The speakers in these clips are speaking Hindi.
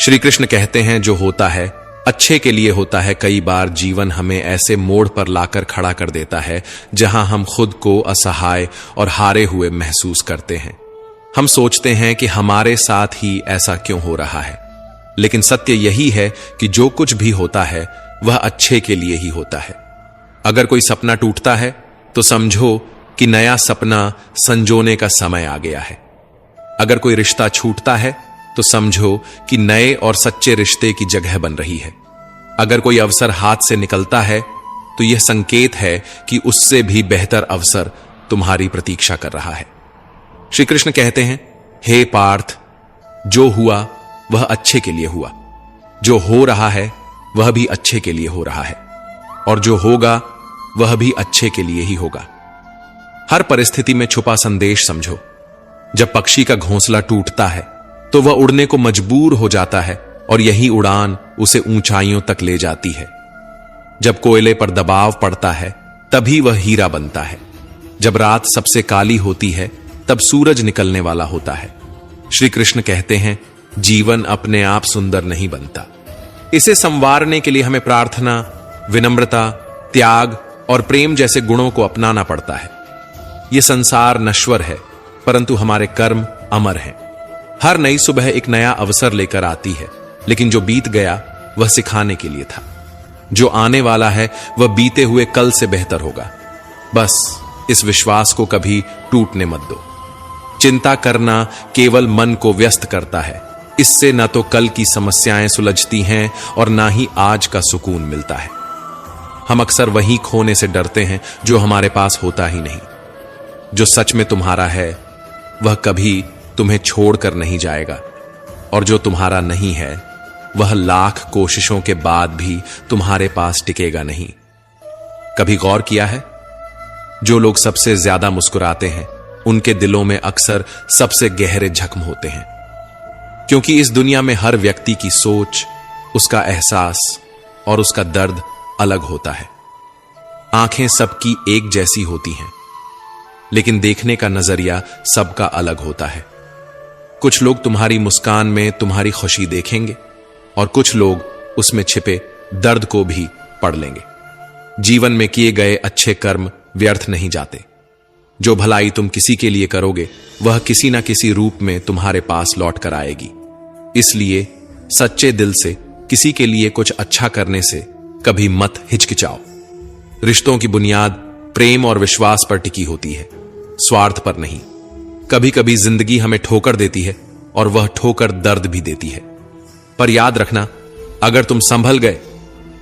श्री कृष्ण कहते हैं जो होता है अच्छे के लिए होता है। कई बार जीवन हमें ऐसे मोड़ पर लाकर खड़ा कर देता है जहां हम खुद को असहाय और हारे हुए महसूस करते हैं। हम सोचते हैं कि हमारे साथ ही ऐसा क्यों हो रहा है, लेकिन सत्य यही है कि जो कुछ भी होता है वह अच्छे के लिए ही होता है। अगर कोई सपना टूटता है तो समझो कि नया सपना संजोने का समय आ गया है। अगर कोई रिश्ता छूटता है तो समझो कि नए और सच्चे रिश्ते की जगह बन रही है। अगर कोई अवसर हाथ से निकलता है तो यह संकेत है कि उससे भी बेहतर अवसर तुम्हारी प्रतीक्षा कर रहा है। श्री कृष्ण कहते हैं, हे पार्थ, जो हुआ वह अच्छे के लिए हुआ, जो हो रहा है वह भी अच्छे के लिए हो रहा है, और जो होगा वह भी अच्छे के लिए ही होगा। हर परिस्थिति में छुपा संदेश समझो। जब पक्षी का घोंसला टूटता है तो वह उड़ने को मजबूर हो जाता है और यही उड़ान उसे ऊंचाइयों तक ले जाती है। जब कोयले पर दबाव पड़ता है तभी वह हीरा बनता है। जब रात सबसे काली होती है तब सूरज निकलने वाला होता है। श्री कृष्ण कहते हैं, जीवन अपने आप सुंदर नहीं बनता। इसे संवारने के लिए हमें प्रार्थना, विनम्रता, त्याग और प्रेम जैसे गुणों को अपनाना पड़ता है। यह संसार नश्वर है, परंतु हमारे कर्म अमर हैं। हर नई सुबह एक नया अवसर लेकर आती है, लेकिन जो बीत गया वह सिखाने के लिए था। जो आने वाला है वह बीते हुए कल से बेहतर होगा। बस इस विश्वास को कभी टूटने मत दो। चिंता करना केवल मन को व्यस्त करता है। इससे न तो कल की समस्याएं सुलझती हैं और ना ही आज का सुकून मिलता है। हम अक्सर वही खोने से डरते हैं जो हमारे पास होता ही नहीं। जो सच में तुम्हारा है वह कभी तुम्हें छोड़कर नहीं जाएगा, और जो तुम्हारा नहीं है वह लाख कोशिशों के बाद भी तुम्हारे पास टिकेगा नहीं। कभी गौर किया है, जो लोग सबसे ज्यादा मुस्कुराते हैं उनके दिलों में अक्सर सबसे गहरे जख्म होते हैं, क्योंकि इस दुनिया में हर व्यक्ति की सोच, उसका एहसास और उसका दर्द अलग होता है। आंखें सबकी एक जैसी होती हैं, लेकिन देखने का नजरिया सबका अलग होता है। कुछ लोग तुम्हारी मुस्कान में तुम्हारी खुशी देखेंगे और कुछ लोग उसमें छिपे दर्द को भी पढ़ लेंगे। जीवन में किए गए अच्छे कर्म व्यर्थ नहीं जाते। जो भलाई तुम किसी के लिए करोगे वह किसी ना किसी रूप में तुम्हारे पास लौट कर आएगी। इसलिए सच्चे दिल से किसी के लिए कुछ अच्छा करने से कभी मत हिचकिचाओ। रिश्तों की बुनियाद प्रेम और विश्वास पर टिकी होती है, स्वार्थ पर नहीं। कभी कभी जिंदगी हमें ठोकर देती है और वह ठोकर दर्द भी देती है, पर याद रखना, अगर तुम संभल गए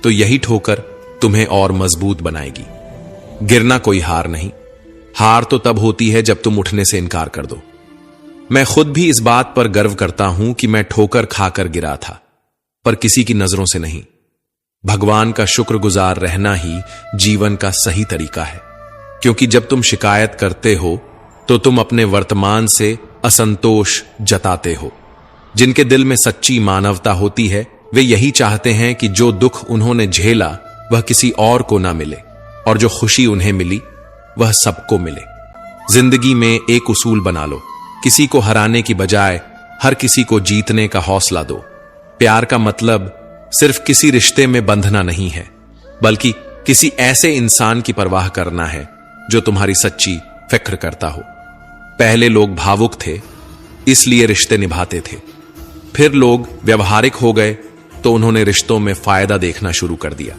तो यही ठोकर तुम्हें और मजबूत बनाएगी। गिरना कोई हार नहीं। हार तो तब होती है जब तुम उठने से इनकार कर दो। मैं खुद भी इस बात पर गर्व करता हूं कि मैं ठोकर खाकर गिरा था, पर किसी की नजरों से नहीं। भगवान का शुक्रगुजार रहना ही जीवन का सही तरीका है, क्योंकि जब तुम शिकायत करते हो तो तुम अपने वर्तमान से असंतोष जताते हो। जिनके दिल में सच्ची मानवता होती है वे यही चाहते हैं कि जो दुख उन्होंने झेला वह किसी और को ना मिले, और जो खुशी उन्हें मिली वह सबको मिले। जिंदगी में एक उसूल बना लो, किसी को हराने की बजाय हर किसी को जीतने का हौसला दो। प्यार का मतलब सिर्फ किसी रिश्ते में बंधना नहीं है, बल्कि किसी ऐसे इंसान की परवाह करना है जो तुम्हारी सच्ची फिक्र करता हो। पहले लोग भावुक थे इसलिए रिश्ते निभाते थे, फिर लोग व्यवहारिक हो गए तो उन्होंने रिश्तों में फायदा देखना शुरू कर दिया,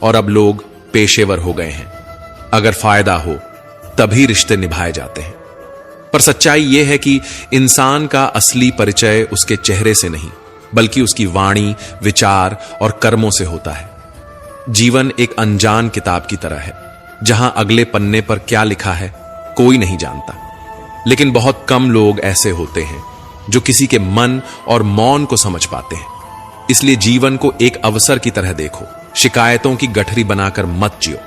और अब लोग पेशेवर हो गए हैं। अगर फायदा हो तभी रिश्ते निभाए जाते हैं। पर सच्चाई यह है कि इंसान का असली परिचय उसके चेहरे से नहीं, बल्कि उसकी वाणी, विचार और कर्मों से होता है। जीवन एक अनजान किताब की तरह है, जहां अगले पन्ने पर क्या लिखा है कोई नहीं जानता, लेकिन बहुत कम लोग ऐसे होते हैं जो किसी के मन और मौन को समझ पाते हैं। इसलिए जीवन को एक अवसर की तरह देखो, शिकायतों की गठरी बनाकर मत जियो,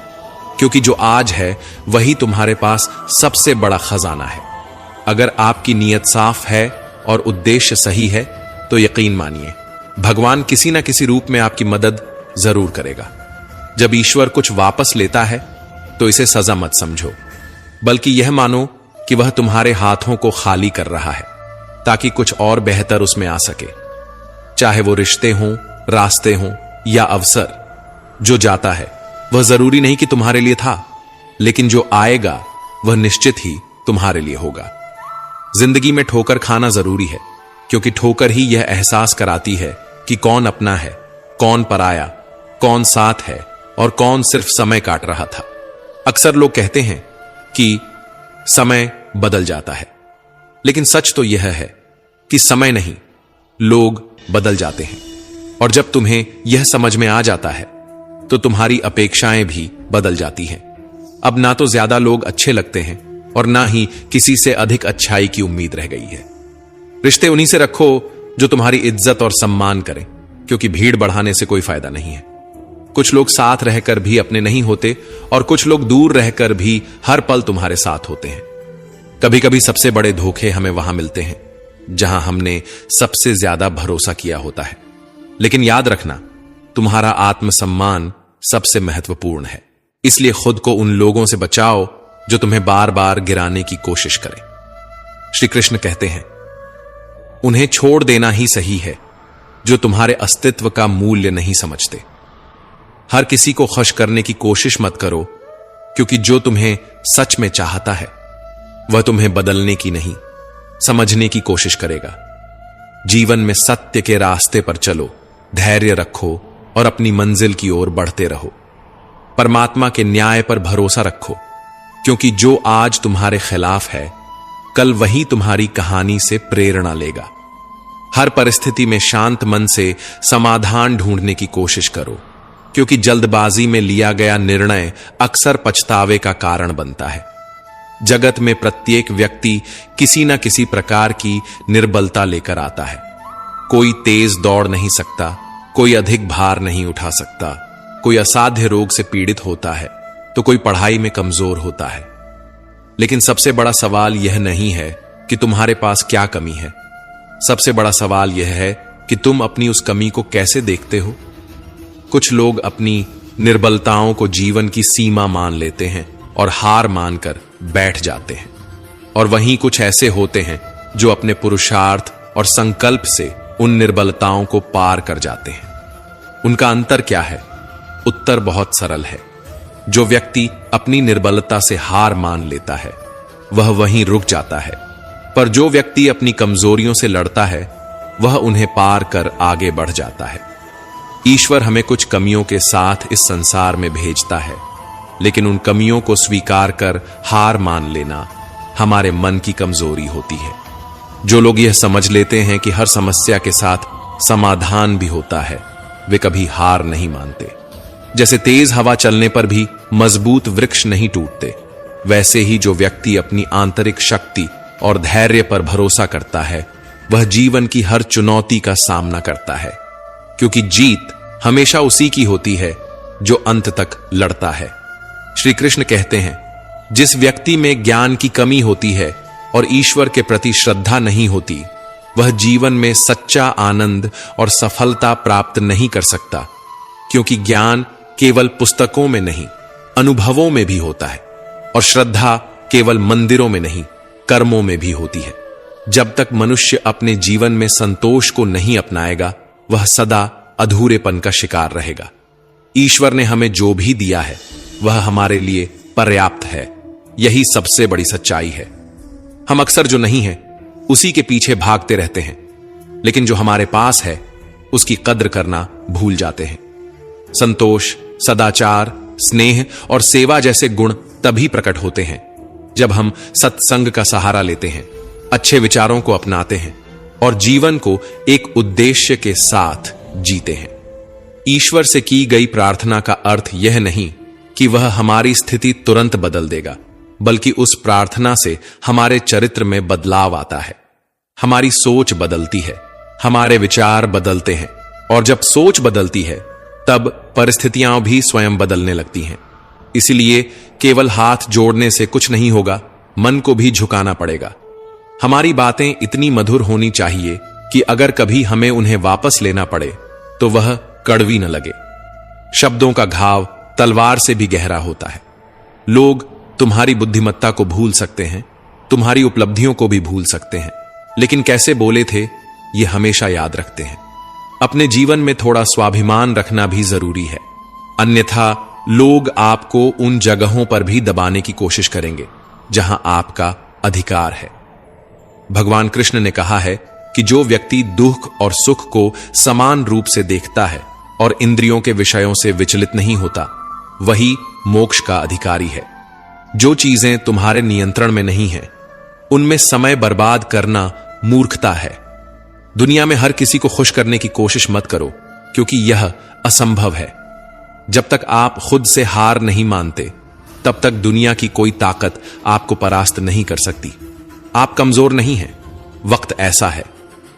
क्योंकि जो आज है वही तुम्हारे पास सबसे बड़ा खजाना है। अगर आपकी नीयत साफ है और उद्देश्य सही है तो यकीन मानिए भगवान किसी ना किसी रूप में आपकी मदद जरूर करेगा। जब ईश्वर कुछ वापस लेता है तो इसे सजा मत समझो, बल्कि यह मानो कि वह तुम्हारे हाथों को खाली कर रहा है ताकि कुछ और बेहतर उसमें आ सके। चाहे वो रिश्ते हों, रास्ते हों या अवसर। जो जाता है वह जरूरी नहीं कि तुम्हारे लिए था, लेकिन जो आएगा वह निश्चित ही तुम्हारे लिए होगा। जिंदगी में ठोकर खाना जरूरी है, क्योंकि ठोकर ही यह एहसास कराती है कि कौन अपना है, कौन पराया, कौन साथ है और कौन सिर्फ समय काट रहा था। अक्सर लोग कहते हैं कि समय बदल जाता है, लेकिन सच तो यह है कि समय नहीं, लोग बदल जाते हैं। और जब तुम्हें यह समझ में आ जाता है तो तुम्हारी अपेक्षाएं भी बदल जाती हैं। अब ना तो ज्यादा लोग अच्छे लगते हैं और ना ही किसी से अधिक अच्छाई की उम्मीद रह गई है। रिश्ते उन्हीं से रखो जो तुम्हारी इज्जत और सम्मान करें, क्योंकि भीड़ बढ़ाने से कोई फायदा नहीं है। कुछ लोग साथ रहकर भी अपने नहीं होते और कुछ लोग दूर रहकर भी हर पल तुम्हारे साथ होते हैं। कभी कभी सबसे बड़े धोखे हमें वहां मिलते हैं जहां हमने सबसे ज्यादा भरोसा किया होता है। लेकिन याद रखना, तुम्हारा आत्मसम्मान सबसे महत्वपूर्ण है, इसलिए खुद को उन लोगों से बचाओ जो तुम्हें बार बार गिराने की कोशिश करें। श्री कृष्ण कहते हैं, उन्हें छोड़ देना ही सही है जो तुम्हारे अस्तित्व का मूल्य नहीं समझते। हर किसी को खुश करने की कोशिश मत करो, क्योंकि जो तुम्हें सच में चाहता है वह तुम्हें बदलने की नहीं, समझने की कोशिश करेगा। जीवन में सत्य के रास्ते पर चलो, धैर्य रखो और अपनी मंजिल की ओर बढ़ते रहो। परमात्मा के न्याय पर भरोसा रखो, क्योंकि जो आज तुम्हारे खिलाफ है कल वही तुम्हारी कहानी से प्रेरणा लेगा। हर परिस्थिति में शांत मन से समाधान ढूंढने की कोशिश करो, क्योंकि जल्दबाजी में लिया गया निर्णय अक्सर पछतावे का कारण बनता है। जगत में प्रत्येक व्यक्ति किसी न किसी प्रकार की निर्बलता लेकर आता है। कोई तेज दौड़ नहीं सकता, कोई अधिक भार नहीं उठा सकता, कोई असाध्य रोग से पीड़ित होता है तो कोई पढ़ाई में कमजोर होता है। लेकिन सबसे बड़ा सवाल यह नहीं है कि तुम्हारे पास क्या कमी है, सबसे बड़ा सवाल यह है कि तुम अपनी उस कमी को कैसे देखते हो। कुछ लोग अपनी निर्बलताओं को जीवन की सीमा मान लेते हैं और हार मानकर बैठ जाते हैं, और वहीं कुछ ऐसे होते हैं जो अपने पुरुषार्थ और संकल्प से उन निर्बलताओं को पार कर जाते हैं। उनका अंतर क्या है? उत्तर बहुत सरल है। जो व्यक्ति अपनी निर्बलता से हार मान लेता है वह वहीं रुक जाता है, पर जो व्यक्ति अपनी कमजोरियों से लड़ता है वह उन्हें पार कर आगे बढ़ जाता है। ईश्वर हमें कुछ कमियों के साथ इस संसार में भेजता है, लेकिन उन कमियों को स्वीकार कर हार मान लेना हमारे मन की कमजोरी होती है। जो लोग यह समझ लेते हैं कि हर समस्या के साथ समाधान भी होता है, वे कभी हार नहीं मानते। जैसे तेज हवा चलने पर भी मजबूत वृक्ष नहीं टूटते, वैसे ही जो व्यक्ति अपनी आंतरिक शक्ति और धैर्य पर भरोसा करता है वह जीवन की हर चुनौती का सामना करता है, क्योंकि जीत हमेशा उसी की होती है जो अंत तक लड़ता है। श्री कृष्ण कहते हैं, जिस व्यक्ति में ज्ञान की कमी होती है और ईश्वर के प्रति श्रद्धा नहीं होती, वह जीवन में सच्चा आनंद और सफलता प्राप्त नहीं कर सकता, क्योंकि ज्ञान केवल पुस्तकों में नहीं, अनुभवों में भी होता है, और श्रद्धा केवल मंदिरों में नहीं, कर्मों में भी होती है। जब तक मनुष्य अपने जीवन में संतोष को नहीं अपनाएगा, वह सदा अधूरेपन का शिकार रहेगा। ईश्वर ने हमें जो भी दिया है वह हमारे लिए पर्याप्त है, यही सबसे बड़ी सच्चाई है। हम अक्सर जो नहीं है उसी के पीछे भागते रहते हैं, लेकिन जो हमारे पास है उसकी कद्र करना भूल जाते हैं। संतोष, सदाचार, स्नेह और सेवा जैसे गुण तभी प्रकट होते हैं जब हम सत्संग का सहारा लेते हैं, अच्छे विचारों को अपनाते हैं और जीवन को एक उद्देश्य के साथ जीते हैं। ईश्वर से की गई प्रार्थना का अर्थ यह नहीं कि वह हमारी स्थिति तुरंत बदल देगा, बल्कि उस प्रार्थना से हमारे चरित्र में बदलाव आता है। हमारी सोच बदलती है, हमारे विचार बदलते हैं, और जब सोच बदलती है तब परिस्थितियां भी स्वयं बदलने लगती हैं। इसलिए केवल हाथ जोड़ने से कुछ नहीं होगा, मन को भी झुकाना पड़ेगा। हमारी बातें इतनी मधुर होनी चाहिए कि अगर कभी हमें उन्हें वापस लेना पड़े तो वह कड़वी न लगे। शब्दों का घाव तलवार से भी गहरा होता है। लोग तुम्हारी बुद्धिमत्ता को भूल सकते हैं, तुम्हारी उपलब्धियों को भी भूल सकते हैं, लेकिन कैसे बोले थे ये हमेशा याद रखते हैं। अपने जीवन में थोड़ा स्वाभिमान रखना भी जरूरी है, अन्यथा लोग आपको उन जगहों पर भी दबाने की कोशिश करेंगे जहां आपका अधिकार है। भगवान कृष्ण ने कहा है कि जो व्यक्ति दुख और सुख को समान रूप से देखता है और इंद्रियों के विषयों से विचलित नहीं होता, वही मोक्ष का अधिकारी है। जो चीजें तुम्हारे नियंत्रण में नहीं हैं, उनमें समय बर्बाद करना मूर्खता है। दुनिया में हर किसी को खुश करने की कोशिश मत करो, क्योंकि यह असंभव है। जब तक आप खुद से हार नहीं मानते, तब तक दुनिया की कोई ताकत आपको परास्त नहीं कर सकती। आप कमजोर नहीं हैं, वक्त ऐसा है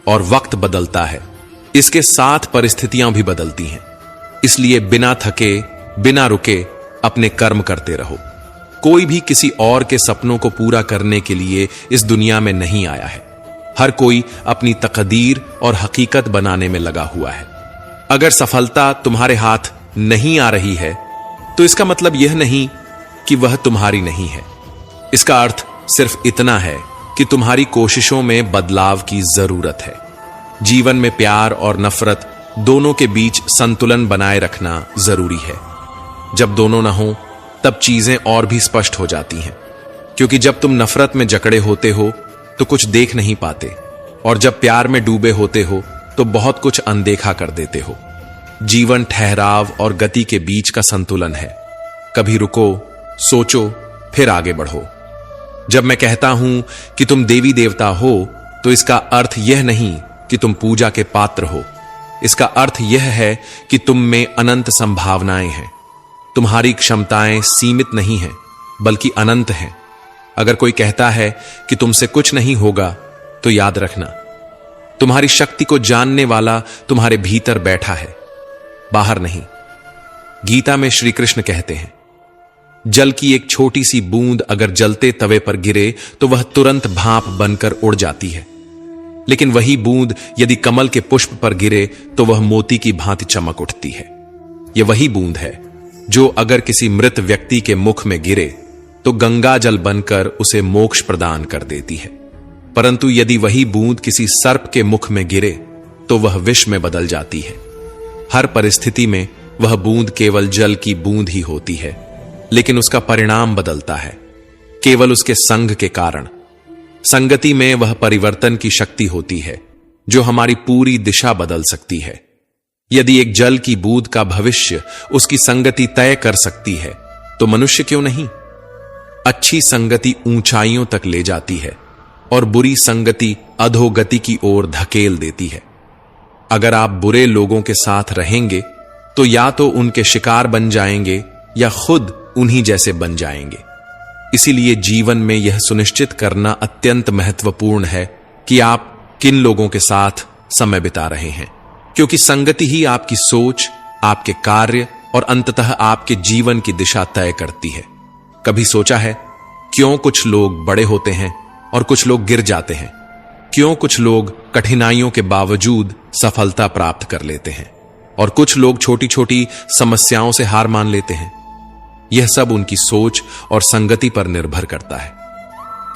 और वक्त बदलता है, इसके साथ परिस्थितियां भी बदलती हैं। इसलिए बिना थके, बिना रुके अपने कर्म करते रहो। कोई भी किसी और के सपनों को पूरा करने के लिए इस दुनिया में नहीं आया है। हर कोई अपनी तकदीर और हकीकत बनाने में लगा हुआ है। अगर सफलता तुम्हारे हाथ नहीं आ रही है, तो इसका मतलब यह नहीं कि वह तुम्हारी नहीं है। इसका अर्थ सिर्फ इतना है कि तुम्हारी कोशिशों में बदलाव की जरूरत है। जीवन में प्यार और नफरत दोनों के बीच संतुलन बनाए रखना जरूरी है। जब दोनों ना हो, तब चीजें और भी स्पष्ट हो जाती हैं, क्योंकि जब तुम नफरत में जकड़े होते हो तो कुछ देख नहीं पाते, और जब प्यार में डूबे होते हो तो बहुत कुछ अनदेखा कर देते हो। जीवन ठहराव और गति के बीच का संतुलन है। कभी रुको, सोचो, फिर आगे बढ़ो। जब मैं कहता हूं कि तुम देवी देवता हो, तो इसका अर्थ यह नहीं कि तुम पूजा के पात्र हो। इसका अर्थ यह है कि तुम में अनंत संभावनाएं हैं। तुम्हारी क्षमताएं सीमित नहीं हैं, बल्कि अनंत हैं। अगर कोई कहता है कि तुमसे कुछ नहीं होगा, तो याद रखना, तुम्हारी शक्ति को जानने वाला तुम्हारे भीतर बैठा है, बाहर नहीं। गीता में श्री कृष्ण कहते हैं, जल की एक छोटी सी बूंद अगर जलते तवे पर गिरे तो वह तुरंत भाप बनकर उड़ जाती है, लेकिन वही बूंद यदि कमल के पुष्प पर गिरे तो वह मोती की भांति चमक उठती है। यह वही बूंद है जो अगर किसी मृत व्यक्ति के मुख में गिरे तो गंगा जल बनकर उसे मोक्ष प्रदान कर देती है, परंतु यदि वही बूंद किसी सर्प के मुख में गिरे तो वह विष में बदल जाती है। हर परिस्थिति में वह बूंद केवल जल की बूंद ही होती है, लेकिन उसका परिणाम बदलता है केवल उसके संग के कारण। संगति में वह परिवर्तन की शक्ति होती है जो हमारी पूरी दिशा बदल सकती है। यदि एक जल की बूंद का भविष्य उसकी संगति तय कर सकती है, तो मनुष्य क्यों नहीं? अच्छी संगति ऊंचाइयों तक ले जाती है और बुरी संगति अधोगति की ओर धकेल देती है। अगर आप बुरे लोगों के साथ रहेंगे तो या तो उनके शिकार बन जाएंगे या खुद उन्हीं जैसे बन जाएंगे। इसीलिए जीवन में यह सुनिश्चित करना अत्यंत महत्वपूर्ण है कि आप किन लोगों के साथ समय बिता रहे हैं, क्योंकि संगति ही आपकी सोच, आपके कार्य और अंततः आपके जीवन की दिशा तय करती है। कभी सोचा है क्यों कुछ लोग बड़े होते हैं और कुछ लोग गिर जाते हैं? क्यों कुछ लोग कठिनाइयों के बावजूद सफलता प्राप्त कर लेते हैं और कुछ लोग छोटी छोटी समस्याओं से हार मान लेते हैं? यह सब उनकी सोच और संगति पर निर्भर करता है।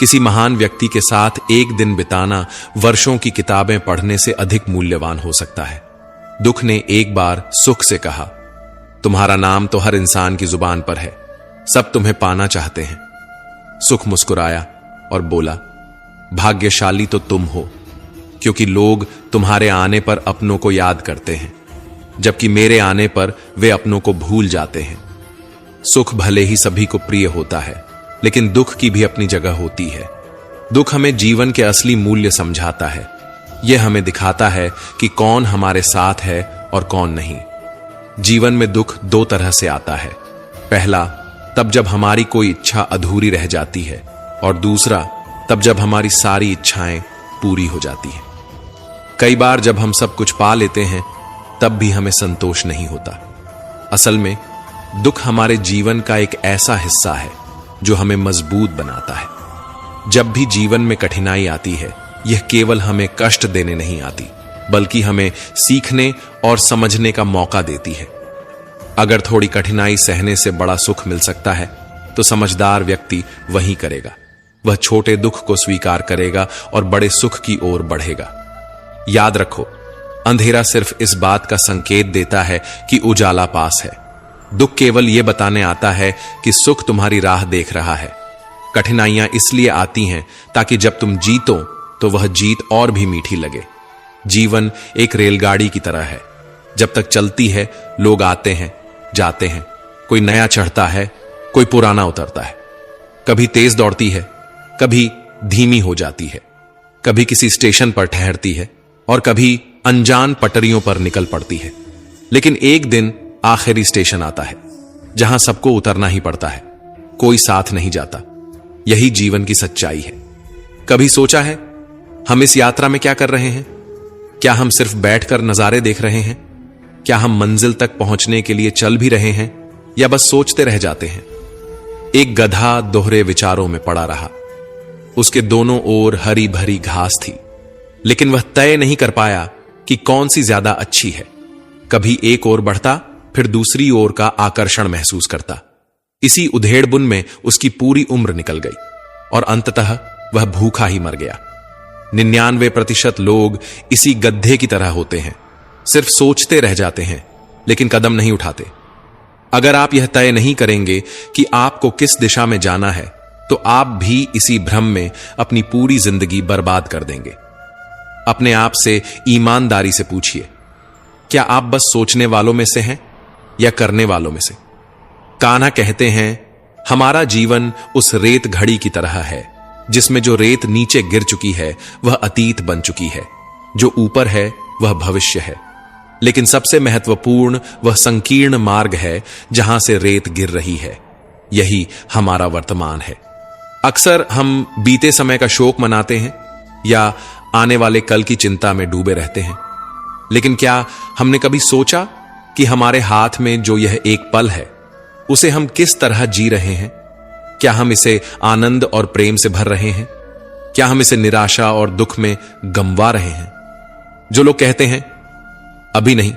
किसी महान व्यक्ति के साथ एक दिन बिताना वर्षों की किताबें पढ़ने से अधिक मूल्यवान हो सकता है। दुख ने एक बार सुख से कहा, तुम्हारा नाम तो हर इंसान की जुबान पर है, सब तुम्हें पाना चाहते हैं। सुख मुस्कुराया और बोला, भाग्यशाली तो तुम हो, क्योंकि लोग तुम्हारे आने पर अपनों को याद करते हैं, जबकि मेरे आने पर वे अपनों को भूल जाते हैं। सुख भले ही सभी को प्रिय होता है, लेकिन दुख की भी अपनी जगह होती है। दुख हमें जीवन के असली मूल्य समझाता है। यह हमें दिखाता है कि कौन हमारे साथ है और कौन नहीं। जीवन में दुख दो तरह से आता है। पहला, तब जब हमारी कोई इच्छा अधूरी रह जाती है, और दूसरा, तब जब हमारी सारी इच्छाएं पूरी हो जाती हैं। कई बार जब हम सब कुछ पा लेते हैं, तब भी हमें संतोष नहीं होता। असल में दुख हमारे जीवन का एक ऐसा हिस्सा है जो हमें मजबूत बनाता है। जब भी जीवन में कठिनाई आती है, यह केवल हमें कष्ट देने नहीं आती, बल्कि हमें सीखने और समझने का मौका देती है। अगर थोड़ी कठिनाई सहने से बड़ा सुख मिल सकता है, तो समझदार व्यक्ति वही करेगा। वह छोटे दुख को स्वीकार करेगा और बड़े सुख की ओर बढ़ेगा। याद रखो, अंधेरा सिर्फ इस बात का संकेत देता है कि उजाला पास है। दुख केवल यह बताने आता है कि सुख तुम्हारी राह देख रहा है। कठिनाइयां इसलिए आती हैं ताकि जब तुम जीतो तो वह जीत और भी मीठी लगे। जीवन एक रेलगाड़ी की तरह है। जब तक चलती है लोग आते हैं जाते हैं, कोई नया चढ़ता है, कोई पुराना उतरता है। कभी तेज दौड़ती है, कभी धीमी हो जाती है, कभी किसी स्टेशन पर ठहरती है और कभी अनजान पटरियों पर निकल पड़ती है। लेकिन एक दिन आखिरी स्टेशन आता है जहां सबको उतरना ही पड़ता है, कोई साथ नहीं जाता। यही जीवन की सच्चाई है। कभी सोचा है हम इस यात्रा में क्या कर रहे हैं? क्या हम सिर्फ बैठकर नजारे देख रहे हैं? क्या हम मंजिल तक पहुंचने के लिए चल भी रहे हैं या बस सोचते रह जाते हैं? एक गधा दोहरे विचारों में पड़ा रहा। उसके दोनों ओर हरी भरी घास थी, लेकिन वह तय नहीं कर पाया कि कौन सी ज्यादा अच्छी है। कभी एक ओर बढ़ता, फिर दूसरी ओर का आकर्षण महसूस करता। इसी उधेड़बुन में उसकी पूरी उम्र निकल गई और अंततः वह भूखा ही मर गया। 99% लोग इसी गड्ढे की तरह होते हैं, सिर्फ सोचते रह जाते हैं लेकिन कदम नहीं उठाते। अगर आप यह तय नहीं करेंगे कि आपको किस दिशा में जाना है तो आप भी इसी भ्रम में अपनी पूरी जिंदगी बर्बाद कर देंगे। अपने आप से ईमानदारी से पूछिए, क्या आप बस सोचने वालों में से हैं या करने वालों में से? कान्हा कहते हैं, हमारा जीवन उस रेत घड़ी की तरह है जिसमें जो रेत नीचे गिर चुकी है वह अतीत बन चुकी है, जो ऊपर है वह भविष्य है। लेकिन सबसे महत्वपूर्ण वह संकीर्ण मार्ग है जहां से रेत गिर रही है। यही हमारा वर्तमान है। अक्सर हम बीते समय का शोक मनाते हैं या आने वाले कल की चिंता में डूबे रहते हैं। लेकिन क्या हमने कभी सोचा कि हमारे हाथ में जो यह एक पल है उसे हम किस तरह जी रहे हैं? क्या हम इसे आनंद और प्रेम से भर रहे हैं? क्या हम इसे निराशा और दुख में गंवा रहे हैं? जो लोग कहते हैं अभी नहीं,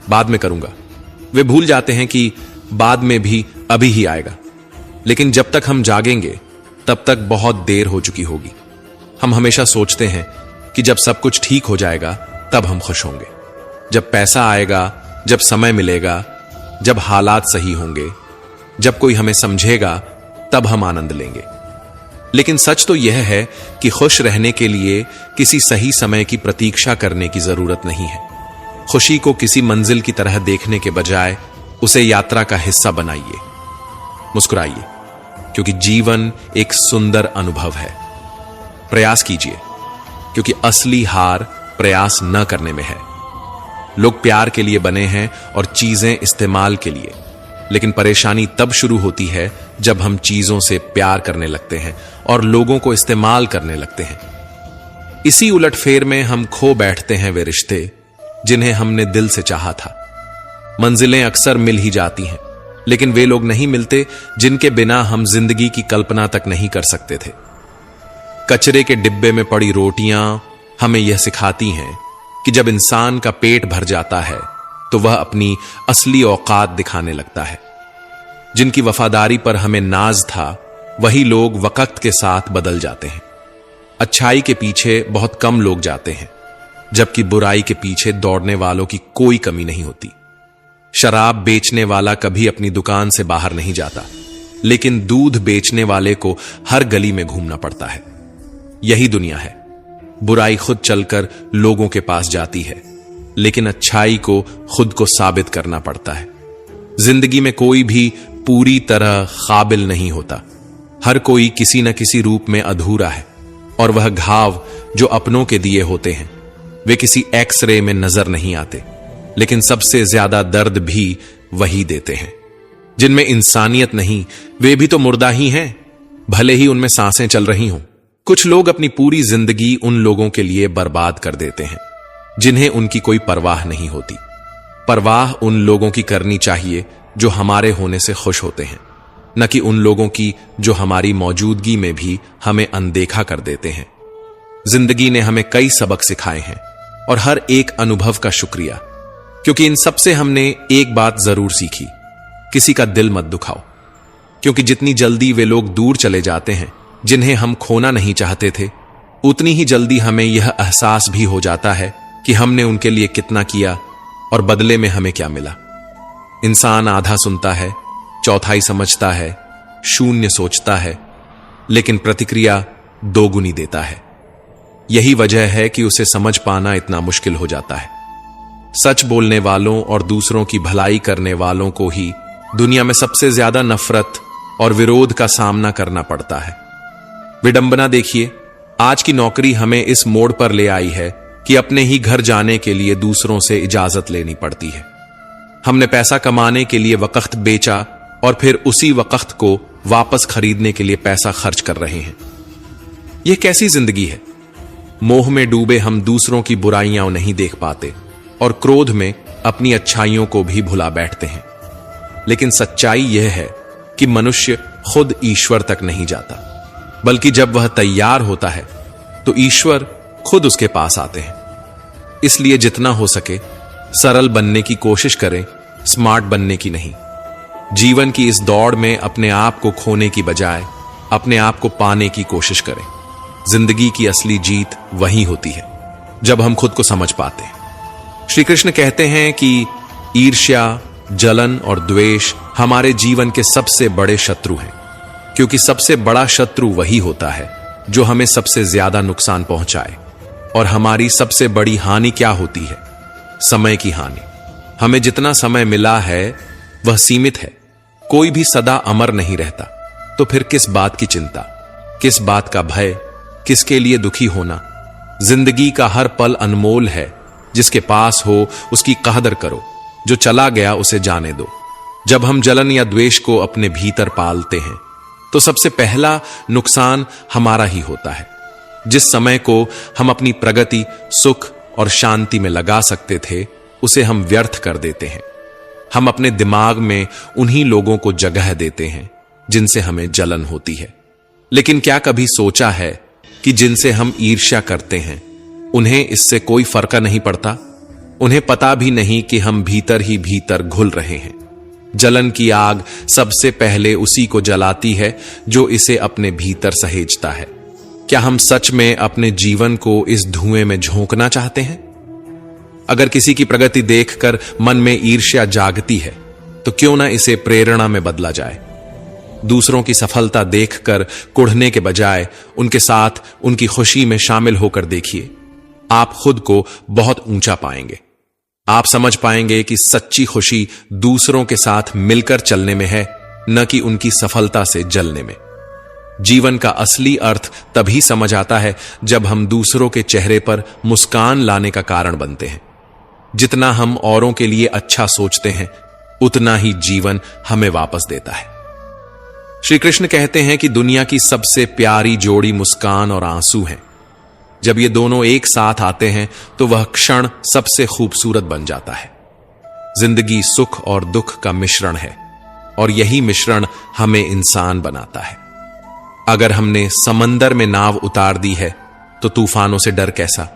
बाद में करूंगा, वे भूल जाते हैं कि बाद में भी अभी ही आएगा। लेकिन जब तक हम जागेंगे तब तक बहुत देर हो चुकी होगी। हम हमेशा सोचते हैं कि जब सब कुछ ठीक हो जाएगा तब हम खुश होंगे, जब पैसा आएगा, जब समय मिलेगा, जब हालात सही होंगे, जब कोई हमें समझेगा तब हम आनंद लेंगे। लेकिन सच तो यह है कि खुश रहने के लिए किसी सही समय की प्रतीक्षा करने की जरूरत नहीं है। खुशी को किसी मंजिल की तरह देखने के बजाय उसे यात्रा का हिस्सा बनाइए। मुस्कुराइए, क्योंकि जीवन एक सुंदर अनुभव है। प्रयास कीजिए, क्योंकि असली हार प्रयास न करने में है। लोग प्यार के लिए बने हैं और चीजें इस्तेमाल के लिए, लेकिन परेशानी तब शुरू होती है जब हम चीजों से प्यार करने लगते हैं और लोगों को इस्तेमाल करने लगते हैं। इसी उलटफेर में हम खो बैठते हैं वे रिश्ते जिन्हें हमने दिल से चाहा था। मंजिलें अक्सर मिल ही जाती हैं, लेकिन वे लोग नहीं मिलते जिनके बिना हम जिंदगी की कल्पना तक नहीं कर सकते थे। कचरे के डिब्बे में पड़ी रोटियां हमें यह सिखाती हैं कि जब इंसान का पेट भर जाता है तो वह अपनी असली औकात दिखाने लगता है। जिनकी वफादारी पर हमें नाज था वही लोग वक्त के साथ बदल जाते हैं। अच्छाई के पीछे बहुत कम लोग जाते हैं, जबकि बुराई के पीछे दौड़ने वालों की कोई कमी नहीं होती। शराब बेचने वाला कभी अपनी दुकान से बाहर नहीं जाता, लेकिन दूध बेचने वाले को हर गली में घूमना पड़ता है। यही दुनिया है। बुराई खुद चलकर लोगों के पास जाती है, लेकिन अच्छाई को खुद को साबित करना पड़ता है। जिंदगी में कोई भी पूरी तरह काबिल नहीं होता। हर कोई किसी न किसी रूप में अधूरा है, और वह घाव जो अपनों के दिए होते हैं वे किसी एक्सरे में नजर नहीं आते, लेकिन सबसे ज्यादा दर्द भी वही देते हैं। जिनमें इंसानियत नहीं वे भी तो मुर्दा ही हैं, भले ही उनमें सांसें चल रही हों। कुछ लोग अपनी पूरी जिंदगी उन लोगों के लिए बर्बाद कर देते हैं जिन्हें उनकी कोई परवाह नहीं होती। परवाह उन लोगों की करनी चाहिए जो हमारे होने से खुश होते हैं, न कि उन लोगों की जो हमारी मौजूदगी में भी हमें अनदेखा कर देते हैं। जिंदगी ने हमें कई सबक सिखाए हैं और हर एक अनुभव का शुक्रिया, क्योंकि इन सब से हमने एक बात जरूर सीखी, किसी का दिल मत दुखाओ। क्योंकि जितनी जल्दी वे लोग दूर चले जाते हैं जिन्हें हम खोना नहीं चाहते थे, उतनी ही जल्दी हमें यह एहसास भी हो जाता है कि हमने उनके लिए कितना किया और बदले में हमें क्या मिला। इंसान आधा सुनता है, चौथाई समझता है, शून्य सोचता है, लेकिन प्रतिक्रिया दोगुनी देता है। यही वजह है कि उसे समझ पाना इतना मुश्किल हो जाता है। सच बोलने वालों और दूसरों की भलाई करने वालों को ही दुनिया में सबसे ज्यादा नफरत और विरोध का सामना करना पड़ता है। विडंबना देखिए, आज की नौकरी हमें इस मोड़ पर ले आई है कि अपने ही घर जाने के लिए दूसरों से इजाजत लेनी पड़ती है। हमने पैसा कमाने के लिए वक्त बेचा और फिर उसी वक्त को वापस खरीदने के लिए पैसा खर्च कर रहे हैं। यह कैसी जिंदगी है? मोह में डूबे हम दूसरों की बुराइयां नहीं देख पाते और क्रोध में अपनी अच्छाइयों को भी भुला बैठते हैं। लेकिन सच्चाई यह है कि मनुष्य खुद ईश्वर तक नहीं जाता, बल्कि जब वह तैयार होता है तो ईश्वर खुद उसके पास आते हैं। इसलिए जितना हो सके सरल बनने की कोशिश करें, स्मार्ट बनने की नहीं। जीवन की इस दौड़ में अपने आप को खोने की बजाय अपने आप को पाने की कोशिश करें। जिंदगी की असली जीत वही होती है जब हम खुद को समझ पाते हैं। श्री कृष्ण कहते हैं कि ईर्ष्या, जलन और द्वेष हमारे जीवन के सबसे बड़े शत्रु हैं, क्योंकि सबसे बड़ा शत्रु वही होता है जो हमें सबसे ज्यादा नुकसान पहुंचाए। और हमारी सबसे बड़ी हानि क्या होती है? समय की हानि। हमें जितना समय मिला है वह सीमित है। कोई भी सदा अमर नहीं रहता, तो फिर किस बात की चिंता, किस बात का भय, किसके लिए दुखी होना? जिंदगी का हर पल अनमोल है। जिसके पास हो उसकी कदर करो, जो चला गया उसे जाने दो। जब हम जलन या द्वेष को अपने भीतर पालते हैं तो सबसे पहला नुकसान हमारा ही होता है। जिस समय को हम अपनी प्रगति, सुख और शांति में लगा सकते थे, उसे हम व्यर्थ कर देते हैं। हम अपने दिमाग में उन्हीं लोगों को जगह देते हैं जिनसे हमें जलन होती है। लेकिन क्या कभी सोचा है कि जिनसे हम ईर्ष्या करते हैं उन्हें इससे कोई फर्क नहीं पड़ता? उन्हें पता भी नहीं कि हम भीतर ही भीतर घुल रहे हैं। जलन की आग सबसे पहले उसी को जलाती है जो इसे अपने भीतर सहेजता है। क्या हम सच में अपने जीवन को इस धुएं में झोंकना चाहते हैं? अगर किसी की प्रगति देखकर मन में ईर्ष्या जागती है तो क्यों ना इसे प्रेरणा में बदला जाए। दूसरों की सफलता देखकर कुढ़ने के बजाय उनके साथ उनकी खुशी में शामिल होकर देखिए। आप खुद को बहुत ऊंचा पाएंगे। आप समझ पाएंगे कि सच्ची खुशी दूसरों के साथ मिलकर चलने में है, न कि उनकी सफलता से जलने में। जीवन का असली अर्थ तभी समझ आता है जब हम दूसरों के चेहरे पर मुस्कान लाने का कारण बनते हैं। जितना हम औरों के लिए अच्छा सोचते हैं, उतना ही जीवन हमें वापस देता है। श्री कृष्ण कहते हैं कि दुनिया की सबसे प्यारी जोड़ी मुस्कान और आंसू है। जब ये दोनों एक साथ आते हैं तो वह क्षण सबसे खूबसूरत बन जाता है। जिंदगी सुख और दुख का मिश्रण है और यही मिश्रण हमें इंसान बनाता है। अगर हमने समंदर में नाव उतार दी है तो तूफानों से डर कैसा?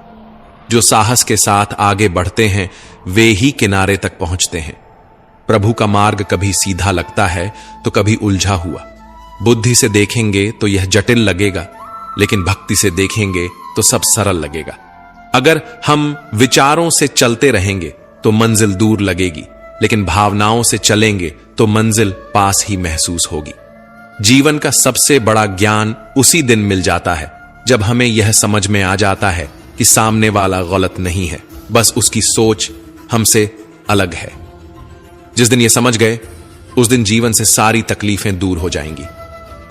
जो साहस के साथ आगे बढ़ते हैं वे ही किनारे तक पहुंचते हैं। प्रभु का मार्ग कभी सीधा लगता है तो कभी उलझा हुआ। बुद्धि से देखेंगे तो यह जटिल लगेगा, लेकिन भक्ति से देखेंगे तो सब सरल लगेगा। अगर हम विचारों से चलते रहेंगे तो मंजिल दूर लगेगी, लेकिन भावनाओं से चलेंगे तो मंजिल पास ही महसूस होगी। जीवन का सबसे बड़ा ज्ञान उसी दिन मिल जाता है जब हमें यह समझ में आ जाता है कि सामने वाला गलत नहीं है, बस उसकी सोच हमसे अलग है। जिस दिन यह समझ गए उस दिन जीवन से सारी तकलीफें दूर हो जाएंगी।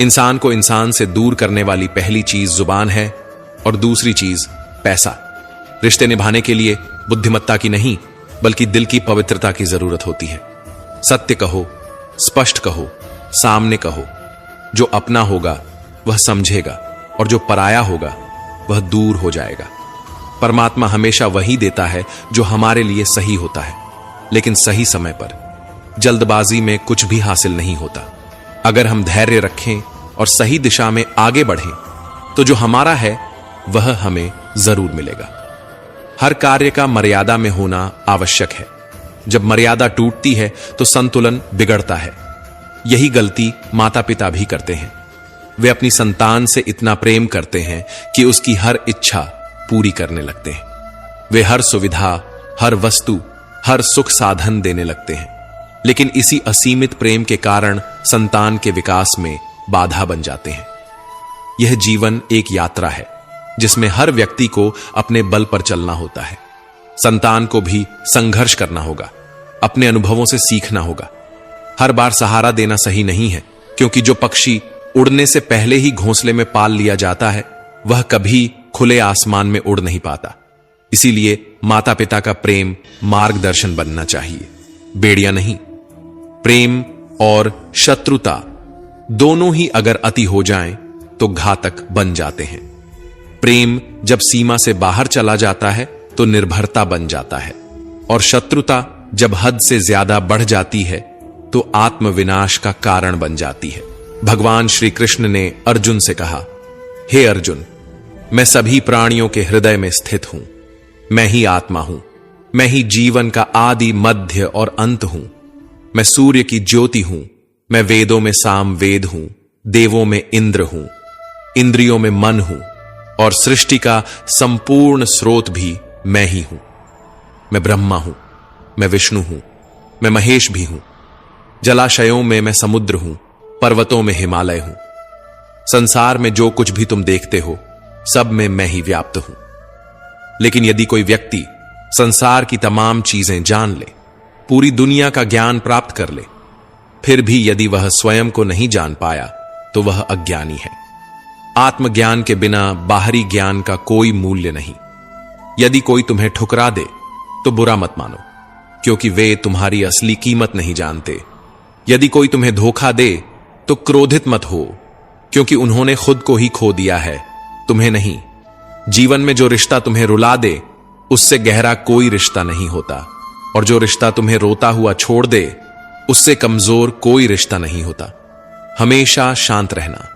इंसान को इंसान से दूर करने वाली पहली चीज जुबान है और दूसरी चीज पैसा। रिश्ते निभाने के लिए बुद्धिमत्ता की नहीं बल्कि दिल की पवित्रता की जरूरत होती है। सत्य कहो, स्पष्ट कहो, सामने कहो। जो अपना होगा वह समझेगा और जो पराया होगा वह दूर हो जाएगा। परमात्मा हमेशा वही देता है जो हमारे लिए सही होता है, लेकिन सही समय पर। जल्दबाजी में कुछ भी हासिल नहीं होता। अगर हम धैर्य रखें और सही दिशा में आगे बढ़ें तो जो हमारा है वह हमें जरूर मिलेगा। हर कार्य का मर्यादा में होना आवश्यक है। जब मर्यादा टूटती है तो संतुलन बिगड़ता है। यही गलती माता पिता भी करते हैं। वे अपनी संतान से इतना प्रेम करते हैं कि उसकी हर इच्छा पूरी करने लगते हैं। वे हर सुविधा, हर वस्तु, हर सुख साधन देने लगते हैं, लेकिन इसी असीमित प्रेम के कारण संतान के विकास में बाधा बन जाते हैं। यह जीवन एक यात्रा है जिसमें हर व्यक्ति को अपने बल पर चलना होता है। संतान को भी संघर्ष करना होगा, अपने अनुभवों से सीखना होगा। हर बार सहारा देना सही नहीं है, क्योंकि जो पक्षी उड़ने से पहले ही घोंसले में पाल लिया जाता है वह कभी खुले आसमान में उड़ नहीं पाता। इसीलिए माता पिता का प्रेम मार्गदर्शन बनना चाहिए, बेड़िया नहीं। प्रेम और शत्रुता दोनों ही अगर अति हो जाएं तो घातक बन जाते हैं। प्रेम जब सीमा से बाहर चला जाता है तो निर्भरता बन जाता है, और शत्रुता जब हद से ज्यादा बढ़ जाती है तो आत्मविनाश का कारण बन जाती है। भगवान श्री कृष्ण ने अर्जुन से कहा, हे अर्जुन, मैं सभी प्राणियों के हृदय में स्थित हूं। मैं ही आत्मा हूं, मैं ही जीवन का आदि, मध्य और अंत हूं। मैं सूर्य की ज्योति हूं, मैं वेदों में साम वेद हूं, देवों में इंद्र हूं, इंद्रियों में मन हूं, और सृष्टि का संपूर्ण स्रोत भी मैं ही हूं। मैं ब्रह्मा हूं, मैं विष्णु हूं, मैं महेश भी हूं। जलाशयों में मैं समुद्र हूं, पर्वतों में हिमालय हूं। संसार में जो कुछ भी तुम देखते हो सब में मैं ही व्याप्त हूं। लेकिन यदि कोई व्यक्ति संसार की तमाम चीजें जान ले, पूरी दुनिया का ज्ञान प्राप्त कर ले, फिर भी यदि वह स्वयं को नहीं जान पाया तो वह अज्ञानी है। आत्मज्ञान के बिना बाहरी ज्ञान का कोई मूल्य नहीं। यदि कोई तुम्हें ठुकरा दे तो बुरा मत मानो, क्योंकि वे तुम्हारी असली कीमत नहीं जानते। यदि कोई तुम्हें धोखा दे तो क्रोधित मत हो, क्योंकि उन्होंने खुद को ही खो दिया है, तुम्हें नहीं। जीवन में जो रिश्ता तुम्हें रुला दे उससे गहरा कोई रिश्ता नहीं होता, और जो रिश्ता तुम्हें रोता हुआ छोड़ दे उससे कमजोर कोई रिश्ता नहीं होता। हमेशा शांत रहना।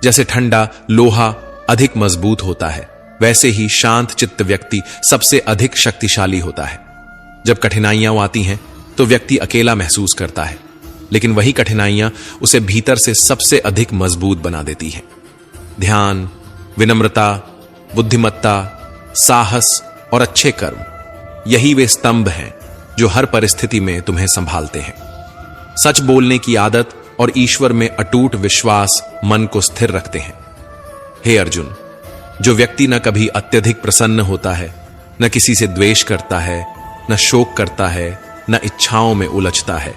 जैसे ठंडा लोहा अधिक मजबूत होता है, वैसे ही शांत चित्त व्यक्ति सबसे अधिक शक्तिशाली होता है। जब कठिनाइयां आती हैं तो व्यक्ति अकेला महसूस करता है, लेकिन वही कठिनाइयां उसे भीतर से सबसे अधिक मजबूत बना देती हैं। ध्यान, विनम्रता, बुद्धिमत्ता, साहस और अच्छे कर्म, यही वे स्तंभ हैं जो हर परिस्थिति में तुम्हें संभालते हैं। सच बोलने की आदत और ईश्वर में अटूट विश्वास मन को स्थिर रखते हैं। हे अर्जुन, जो व्यक्ति न कभी अत्यधिक प्रसन्न होता है, न किसी से द्वेष करता है, न शोक करता है, न इच्छाओं में उलझता है,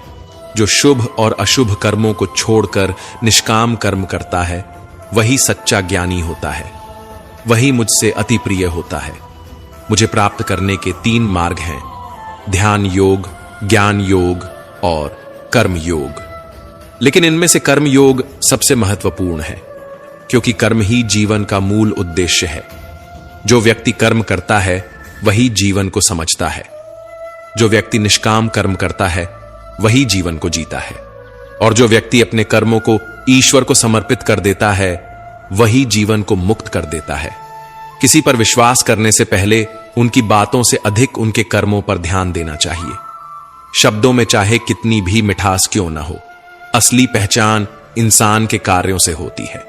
जो शुभ और अशुभ कर्मों को छोड़कर निष्काम कर्म करता है, वही सच्चा ज्ञानी होता है। वही मुझसे अति प्रिय होता है। मुझे प्राप्त करने के 3 मार्ग हैं: ध्यान योग, ज्ञान योग और कर्म योग। लेकिन इनमें से कर्म योग सबसे महत्वपूर्ण है, क्योंकि कर्म ही जीवन का मूल उद्देश्य है। जो व्यक्ति कर्म करता है वही जीवन को समझता है। जो व्यक्ति निष्काम कर्म करता है वही जीवन को जीता है, और जो व्यक्ति अपने कर्मों को ईश्वर को समर्पित कर देता है वही जीवन को मुक्त कर देता है। किसी पर विश्वास करने से पहले उनकी बातों से अधिक उनके कर्मों पर ध्यान देना चाहिए। शब्दों में चाहे कितनी भी मिठास क्यों ना हो, असली पहचान इंसान के कार्यों से होती है।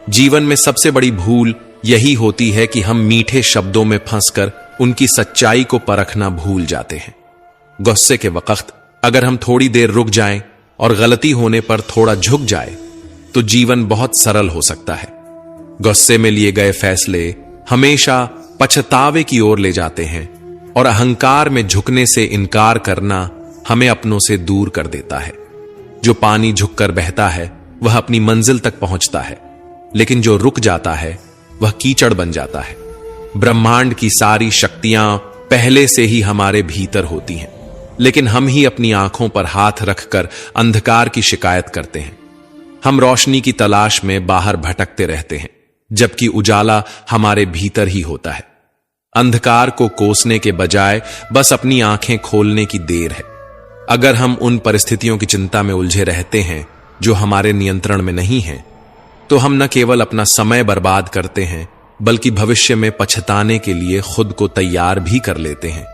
जीवन में सबसे बड़ी भूल यही होती है कि हम मीठे शब्दों में फंसकर उनकी सच्चाई को परखना भूल जाते हैं। गुस्से के वक्त अगर हम थोड़ी देर रुक जाएं और गलती होने पर थोड़ा झुक जाए तो जीवन बहुत सरल हो सकता है। गुस्से में लिए गए फैसले हमेशा पछतावे की ओर ले जाते हैं, और अहंकार में झुकने से इनकार करना हमें अपनों से दूर कर देता है। जो पानी झुककर बहता है वह अपनी मंजिल तक पहुंचता है, लेकिन जो रुक जाता है वह कीचड़ बन जाता है। ब्रह्मांड की सारी शक्तियां पहले से ही हमारे भीतर होती हैं, लेकिन हम ही अपनी आंखों पर हाथ रखकर अंधकार की शिकायत करते हैं। हम रोशनी की तलाश में बाहर भटकते रहते हैं, जबकि उजाला हमारे भीतर ही होता है। अंधकार को कोसने के बजाय बस अपनी आंखें खोलने की देर है। अगर हम उन परिस्थितियों की चिंता में उलझे रहते हैं जो हमारे नियंत्रण में नहीं हैं, तो हम न केवल अपना समय बर्बाद करते हैं, बल्कि भविष्य में पछताने के लिए खुद को तैयार भी कर लेते हैं।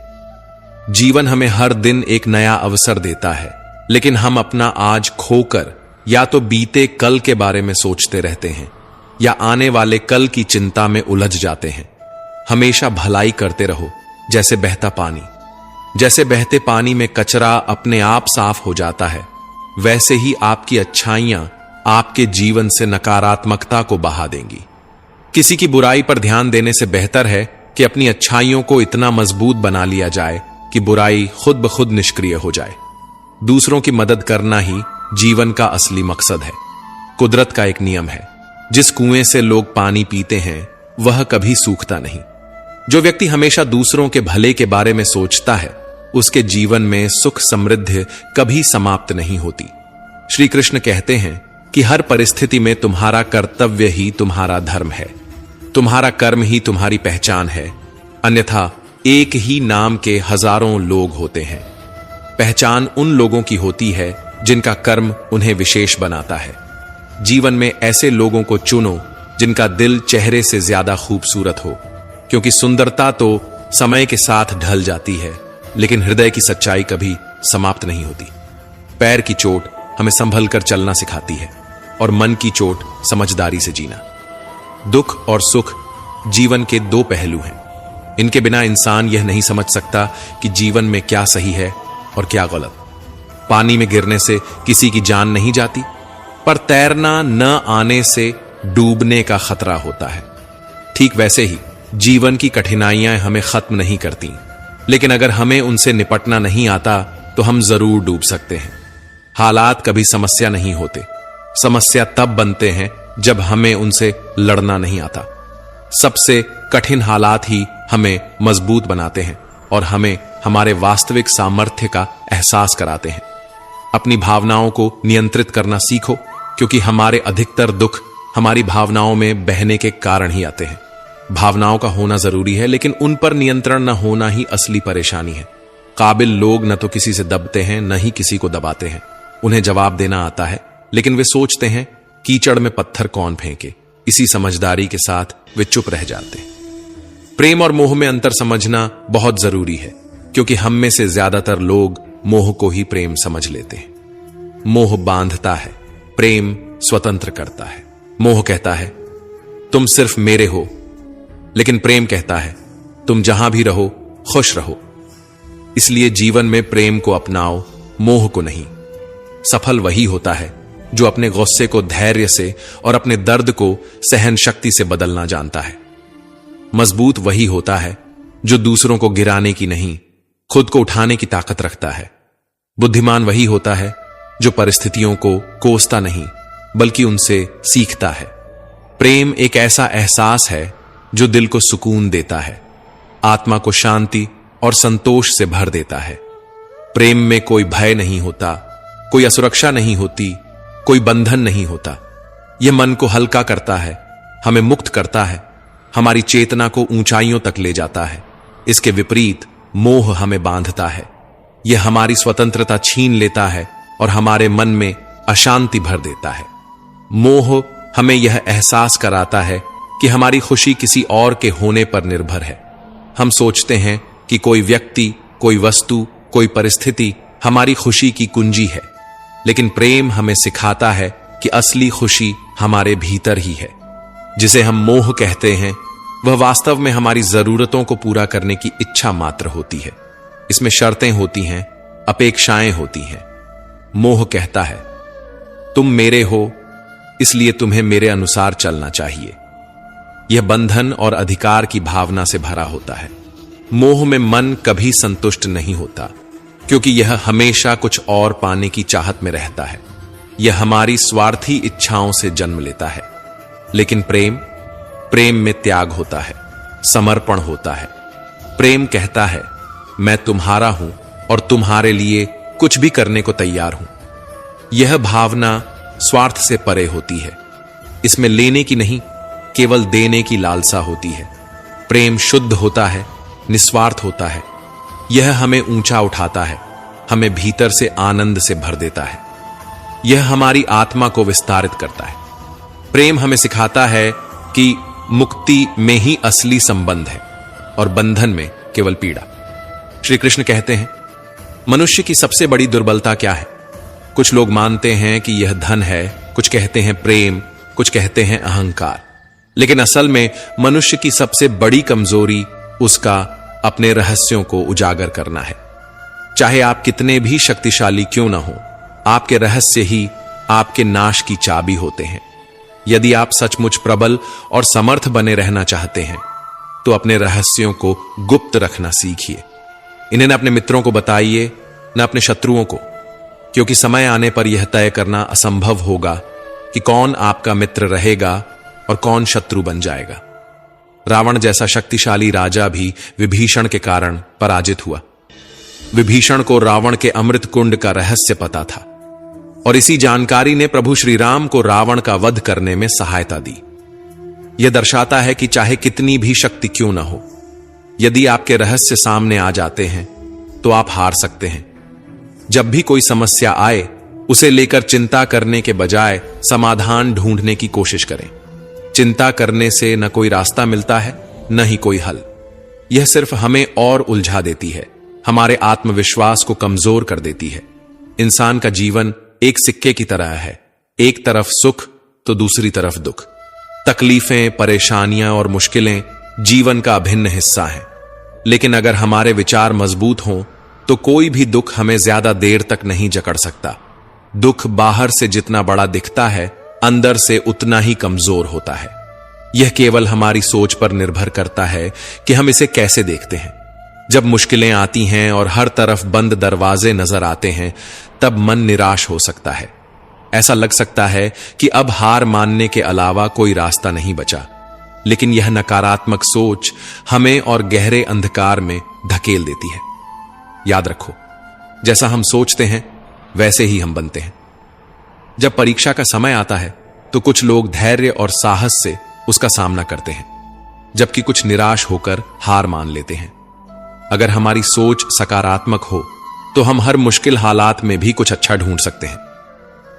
जीवन हमें हर दिन एक नया अवसर देता है, लेकिन हम अपना आज खोकर या तो बीते कल के बारे में सोचते रहते हैं या आने वाले कल की चिंता में उलझ जाते हैं। हमेशा भलाई करते रहो, जैसे बहता पानी। जैसे बहते पानी में कचरा अपने आप साफ हो जाता है, वैसे ही आपकी अच्छाइयां आपके जीवन से नकारात्मकता को बहा देंगी। किसी की बुराई पर ध्यान देने से बेहतर है कि अपनी अच्छाइयों को इतना मजबूत बना लिया जाए कि बुराई खुद ब खुद निष्क्रिय हो जाए। दूसरों की मदद करना ही जीवन का असली मकसद है। कुदरत का एक नियम है, जिस कुएं से लोग पानी पीते हैं वह कभी सूखता नहीं। जो व्यक्ति हमेशा दूसरों के भले के बारे में सोचता है, उसके जीवन में सुख समृद्धि कभी समाप्त नहीं होती। श्री कृष्ण कहते हैं कि हर परिस्थिति में तुम्हारा कर्तव्य ही तुम्हारा धर्म है, तुम्हारा कर्म ही तुम्हारी पहचान है, अन्यथा एक ही नाम के हजारों लोग होते हैं। पहचान उन लोगों की होती है जिनका कर्म उन्हें विशेष बनाता है। जीवन में ऐसे लोगों को चुनो जिनका दिल चेहरे से ज्यादा खूबसूरत हो, क्योंकि सुंदरता तो समय के साथ ढल जाती है, लेकिन हृदय की सच्चाई कभी समाप्त नहीं होती। पैर की चोट हमें संभल कर चलना सिखाती है और मन की चोट समझदारी से जीना। दुख और सुख जीवन के दो पहलू हैं। इनके बिना इंसान यह नहीं समझ सकता कि जीवन में क्या सही है और क्या गलत। पानी में गिरने से किसी की जान नहीं जाती, पर तैरना न आने से डूबने का खतरा होता है। ठीक वैसे ही जीवन की कठिनाइयां हमें खत्म नहीं करती, लेकिन अगर हमें उनसे निपटना नहीं आता तो हम जरूर डूब सकते हैं। हालात कभी समस्या नहीं होते, समस्या तब बनते हैं जब हमें उनसे लड़ना नहीं आता। सबसे कठिन हालात ही हमें मजबूत बनाते हैं और हमें हमारे वास्तविक सामर्थ्य का एहसास कराते हैं। अपनी भावनाओं को नियंत्रित करना सीखो, क्योंकि हमारे अधिकतर दुख हमारी भावनाओं में बहने के कारण ही आते हैं। भावनाओं का होना जरूरी है, लेकिन उन पर नियंत्रण न होना ही असली परेशानी है। काबिल लोग न तो किसी से दबते हैं, न ही किसी को दबाते हैं। उन्हें जवाब देना आता है, लेकिन वे सोचते हैं कीचड़ में पत्थर कौन फेंके। इसी समझदारी के साथ वे चुप रह जाते हैं। प्रेम और मोह में अंतर समझना बहुत जरूरी है, क्योंकि हम में से ज्यादातर लोग मोह को ही प्रेम समझ लेते हैं। मोह बांधता है, प्रेम स्वतंत्र करता है। मोह कहता है तुम सिर्फ मेरे हो, लेकिन प्रेम कहता है तुम जहां भी रहो खुश रहो। इसलिए जीवन में प्रेम को अपनाओ, मोह को नहीं। सफल वही होता है जो अपने गुस्से को धैर्य से और अपने दर्द को सहन शक्ति से बदलना जानता है। मजबूत वही होता है जो दूसरों को गिराने की नहीं, खुद को उठाने की ताकत रखता है। बुद्धिमान वही होता है जो परिस्थितियों को कोसता नहीं, बल्कि उनसे सीखता है। प्रेम एक ऐसा एहसास है जो दिल को सुकून देता है, आत्मा को शांति और संतोष से भर देता है। प्रेम में कोई भय नहीं होता, कोई असुरक्षा नहीं होती, कोई बंधन नहीं होता। यह मन को हल्का करता है, हमें मुक्त करता है, हमारी चेतना को ऊंचाइयों तक ले जाता है। इसके विपरीत मोह हमें बांधता है, यह हमारी स्वतंत्रता छीन लेता है और हमारे मन में अशांति भर देता है। मोह हमें यह एहसास कराता है कि हमारी खुशी किसी और के होने पर निर्भर है। हम सोचते हैं कि कोई व्यक्ति, कोई वस्तु, कोई परिस्थिति हमारी खुशी की कुंजी है, लेकिन प्रेम हमें सिखाता है कि असली खुशी हमारे भीतर ही है। जिसे हम मोह कहते हैं, वह वास्तव में हमारी जरूरतों को पूरा करने की इच्छा मात्र होती है। इसमें शर्तें होती हैं, अपेक्षाएं होती हैं। मोह कहता है तुम मेरे हो, इसलिए तुम्हें मेरे अनुसार चलना चाहिए। यह बंधन और अधिकार की भावना से भरा होता है। मोह में मन कभी संतुष्ट नहीं होता, क्योंकि यह हमेशा कुछ और पाने की चाहत में रहता है। यह हमारी स्वार्थी इच्छाओं से जन्म लेता है। लेकिन प्रेम में त्याग होता है, समर्पण होता है। प्रेम कहता है मैं तुम्हारा हूं और तुम्हारे लिए कुछ भी करने को तैयार हूं। यह भावना स्वार्थ से परे होती है। इसमें लेने की नहीं, केवल देने की लालसा होती है। प्रेम शुद्ध होता है, निस्वार्थ होता है। यह हमें ऊंचा उठाता है, हमें भीतर से आनंद से भर देता है। यह हमारी आत्मा को विस्तारित करता है। प्रेम हमें सिखाता है कि मुक्ति में ही असली संबंध है और बंधन में केवल पीड़ा। श्री कृष्ण कहते हैं मनुष्य की सबसे बड़ी दुर्बलता क्या है? कुछ लोग मानते हैं कि यह धन है, कुछ कहते हैं प्रेम, कुछ कहते हैं अहंकार। लेकिन असल में मनुष्य की सबसे बड़ी कमजोरी उसका अपने रहस्यों को उजागर करना है। चाहे आप कितने भी शक्तिशाली क्यों ना हो, आपके रहस्य ही आपके नाश की चाबी होते हैं। यदि आप सचमुच प्रबल और समर्थ बने रहना चाहते हैं तो अपने रहस्यों को गुप्त रखना सीखिए। इन्हें न अपने मित्रों को बताइए, न अपने शत्रुओं को, क्योंकि समय आने पर यह तय करना असंभव होगा कि कौन आपका मित्र रहेगा और कौन शत्रु बन जाएगा। रावण जैसा शक्तिशाली राजा भी विभीषण के कारण पराजित हुआ। विभीषण को रावण के अमृत कुंड का रहस्य पता था और इसी जानकारी ने प्रभु श्री राम को रावण का वध करने में सहायता दी। यह दर्शाता है कि चाहे कितनी भी शक्ति क्यों न हो, यदि आपके रहस्य सामने आ जाते हैं तो आप हार सकते हैं। जब भी कोई समस्या आए, उसे लेकर चिंता करने के बजाय समाधान ढूंढने की कोशिश करें। चिंता करने से न कोई रास्ता मिलता है, न ही कोई हल। यह सिर्फ हमें और उलझा देती है, हमारे आत्मविश्वास को कमजोर कर देती है। इंसान का जीवन एक सिक्के की तरह है, एक तरफ सुख तो दूसरी तरफ दुख। तकलीफें, परेशानियां और मुश्किलें जीवन का अभिन्न हिस्सा हैं। लेकिन अगर हमारे विचार मजबूत हों तो कोई भी दुख हमें ज्यादा देर तक नहीं जकड़ सकता। दुख बाहर से जितना बड़ा दिखता है, अंदर से उतना ही कमजोर होता है। यह केवल हमारी सोच पर निर्भर करता है कि हम इसे कैसे देखते हैं। जब मुश्किलें आती हैं और हर तरफ बंद दरवाजे नजर आते हैं, तब मन निराश हो सकता है। ऐसा लग सकता है कि अब हार मानने के अलावा कोई रास्ता नहीं बचा। लेकिन यह नकारात्मक सोच हमें और गहरे अंधकार में धकेल देती है। याद रखो, जैसा हम सोचते हैं वैसे ही हम बनते हैं। जब परीक्षा का समय आता है तो कुछ लोग धैर्य और साहस से उसका सामना करते हैं, जबकि कुछ निराश होकर हार मान लेते हैं। अगर हमारी सोच सकारात्मक हो तो हम हर मुश्किल हालात में भी कुछ अच्छा ढूंढ सकते हैं।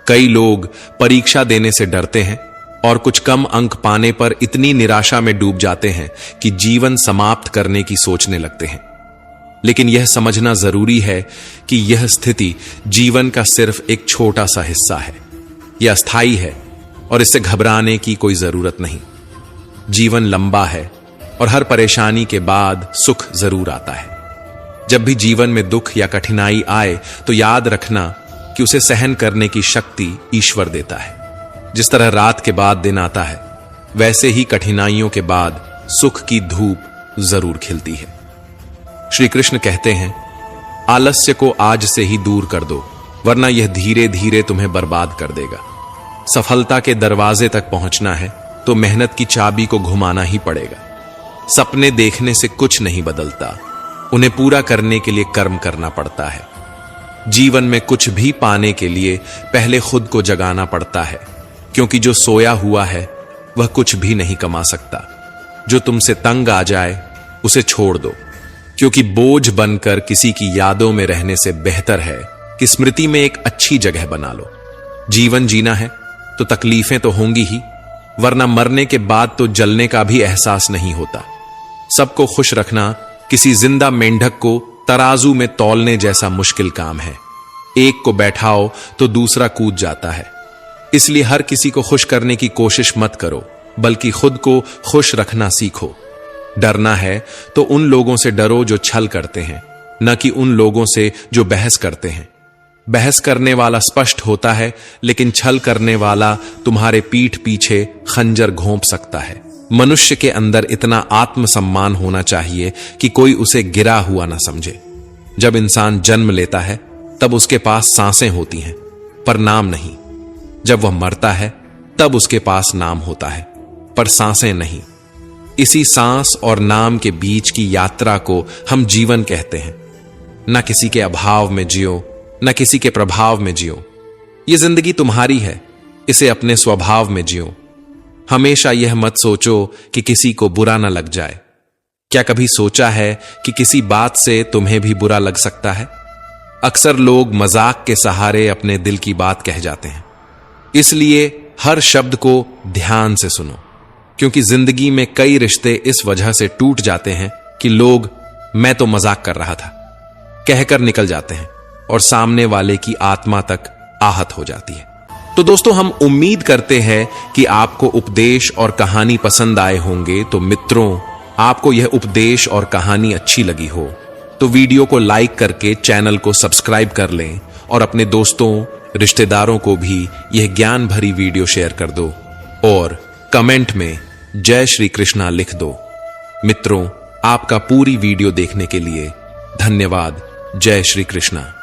कई लोग परीक्षा देने से डरते हैं और कुछ कम अंक पाने पर इतनी निराशा में डूब जाते हैं कि जीवन समाप्त करने की सोचने लगते हैं। लेकिन यह समझना जरूरी है कि यह स्थिति जीवन का सिर्फ एक छोटा सा हिस्सा है। यह अस्थायी है और इससे घबराने की कोई जरूरत नहीं। जीवन लंबा है और हर परेशानी के बाद सुख जरूर आता है। जब भी जीवन में दुख या कठिनाई आए तो याद रखना कि उसे सहन करने की शक्ति ईश्वर देता है। जिस तरह रात के बाद दिन आता है, वैसे ही कठिनाइयों के बाद सुख की धूप जरूर खिलती है। श्री कृष्ण कहते हैं, आलस्य को आज से ही दूर कर दो, वरना यह धीरे धीरे तुम्हें बर्बाद कर देगा। सफलता के दरवाजे तक पहुंचना है तो मेहनत की चाबी को घुमाना ही पड़ेगा। सपने देखने से कुछ नहीं बदलता, उन्हें पूरा करने के लिए कर्म करना पड़ता है। जीवन में कुछ भी पाने के लिए पहले खुद को जगाना पड़ता है, क्योंकि जो सोया हुआ है वह कुछ भी नहीं कमा सकता। जो तुमसे तंग आ जाए उसे छोड़ दो, क्योंकि बोझ बनकर किसी की यादों में रहने से बेहतर है कि स्मृति में एक अच्छी जगह बना लो। जीवन जीना है तो तकलीफें तो होंगी ही, वरना मरने के बाद तो जलने का भी एहसास नहीं होता। सबको खुश रखना किसी जिंदा मेंढक को तराजू में तौलने जैसा मुश्किल काम है। एक को बैठाओ तो दूसरा कूद जाता है। इसलिए हर किसी को खुश करने की कोशिश मत करो, बल्कि खुद को खुश रखना सीखो। डरना है तो उन लोगों से डरो जो छल करते हैं, न कि उन लोगों से जो बहस करते हैं। बहस करने वाला स्पष्ट होता है, लेकिन छल करने वाला तुम्हारे पीठ पीछे खंजर घोंप सकता है। मनुष्य के अंदर इतना आत्मसम्मान होना चाहिए कि कोई उसे गिरा हुआ ना समझे। जब इंसान जन्म लेता है तब उसके पास सांसें होती हैं, पर नाम नहीं। जब वह मरता है तब उसके पास नाम होता है, पर सांसें नहीं। इसी सांस और नाम के बीच की यात्रा को हम जीवन कहते हैं। न किसी के अभाव में जियो, न किसी के प्रभाव में जियो। यह जिंदगी तुम्हारी है, इसे अपने स्वभाव में जियो। हमेशा यह मत सोचो कि किसी को बुरा न लग जाए। क्या कभी सोचा है कि किसी बात से तुम्हें भी बुरा लग सकता है? अक्सर लोग मजाक के सहारे अपने दिल की बात कह जाते हैं। इसलिए हर शब्द को ध्यान से सुनो, क्योंकि जिंदगी में कई रिश्ते इस वजह से टूट जाते हैं कि लोग मैं तो मजाक कर रहा था कहकर निकल जाते हैं और सामने वाले की आत्मा तक आहत हो जाती है। तो दोस्तों, हम उम्मीद करते हैं कि आपको उपदेश और कहानी पसंद आए होंगे। तो मित्रों, आपको यह उपदेश और कहानी अच्छी लगी हो तो वीडियो को लाइक करके चैनल को सब्सक्राइब कर लें और अपने दोस्तों रिश्तेदारों को भी यह ज्ञान भरी वीडियो शेयर कर दो और कमेंट में जय श्री कृष्णा लिख दो। मित्रों, आपका पूरी वीडियो देखने के लिए धन्यवाद। जय श्री कृष्णा।